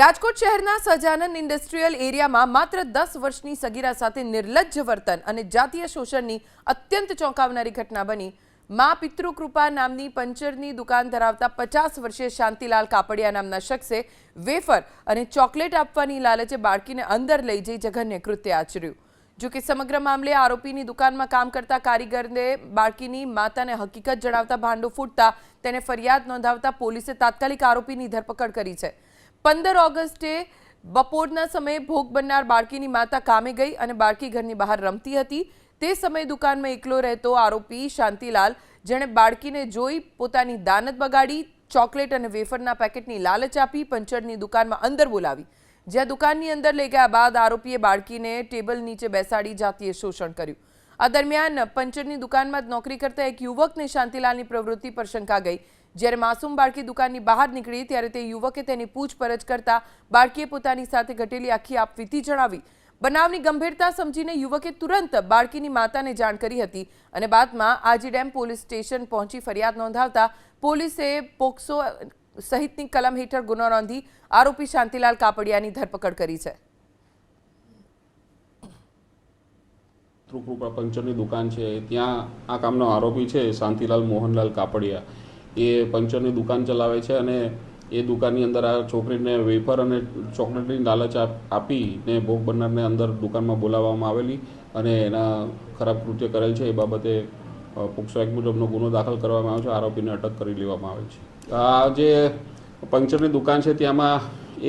રાજકોટ શહેરના સહજાનંદ ઇન્ડસ્ટ્રીયલ એરિયામાં માત્ર 10 વર્ષની સગીરા સાથે નિર્લજ્જ વર્તન અને જાતીય શોષણની અત્યંત ચોંકાવનારી ઘટના બની। મા પિતૃકૃપા નામની પંચરની દુકાન ધરાવતા 50 વર્ષીય શાંતિલાલ કાપડિયા નામના શખ્સે વેફર અને ચોકલેટ આપવાની લાલચે બાળકીને અંદર લઈ જઈ જઘન્ય કૃત્ય આચર્યું। જો કે સમગ્ર મામલે આરોપીની દુકાનમાં કામ કરતા કારીગરને બાળકીની માતાને હકીકત જણાવતા ભાંડો ફૂટતા તેને ફરિયાદ નોંધાવતા પોલીસે તાત્કાલિક આરોપીની ધરપકડ કરી છે। 15 ઓગસ્ટે બપોરના સમયે ભોગ બનનાર બાળકીની માતા કામે ગઈ અને બાળકી ઘરની બહાર રમતી હતી। તે સમયે દુકાનમાં એકલો રહેતો આરોપી શાંતિલાલ, જેણે બાળકીને જોઈ પોતાની દાનત બગાડી, ચોકલેટ અને વેફરના પેકેટની લાલચ આપી પંચરની દુકાનમાં અંદર બોલાવી, જ્યાં દુકાનની અંદર લઈ ગયા બાદ આરોપીએ બાળકીને ટેબલ નીચે બેસાડી જાતીય શોષણ કર્યું। આ દરમિયાન પંચરની દુકાનમાં નોકરી કરતા એક યુવકને શાંતિલાલની પ્રવૃત્તિ પર શંકા ગઈ। જ્યારે માસૂમ બાળકી દુકાનની બહાર નીકળી ત્યારે તે યુવકે તેની પૂછપરછ કરતા બાળકીએ પોતાની સાથે ઘટેલી આખી આપવીતી જણાવી। બનાવની ગંભીરતા સમજીને યુવકે તુરંત બાળકીની માતાને જાણ કરી હતી અને બાદમાં આજી ડેમ પોલીસ સ્ટેશન પહોંચી ફરિયાદ નોંધાવતા પોલીસે પોક્સો સહિતની કલમ હેઠળ ગુનો નોંધી આરોપી શાંતિલાલ કાપડિયાની ધરપકડ કરી છે। પિતૃકૃપા પંચરની દુકાન છે, ત્યાં આ કામનો આરોપી છે શાંતિલાલ મોહનલાલ કાપડિયા। એ પંચરની દુકાન ચલાવે છે અને એ દુકાનની અંદર આ છોકરીને વેફર અને ચોકલેટની લાલચ આપીને ભોગ બનનારને અંદર દુકાનમાં બોલાવવામાં આવેલી અને એના ખરાબ કૃત્ય કરેલ છે। એ બાબતે પોક્સો એક્ટ મુજબનો ગુનો દાખલ કરવામાં આવ્યો છે। આરોપીને અટક કરી લેવામાં આવે છે। આ જે પંચરની દુકાન છે ત્યાંમાં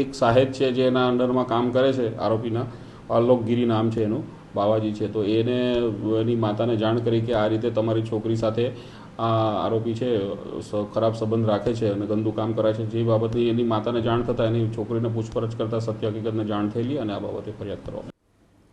એક સાહેબ છે જે એના અંડરમાં કામ કરે છે, આરોપીના આલોકગીરી નામ છે એનું, બાવાજી છે। તો એને એની માતાને જાણ કરી કે આ રીતે તમારી છોકરી સાથે આ આરોપી છે ખરાબ સંબંધ રાખે છે અને ગંદુ કામ કરે છે। જે બાબતની એની માતાને જાણ થતાં એની છોકરીને પૂછપરછ કરતાં સત્ય હકીકતને જાણ થયેલી અને આ બાબતે ફરિયાદ કરવામાં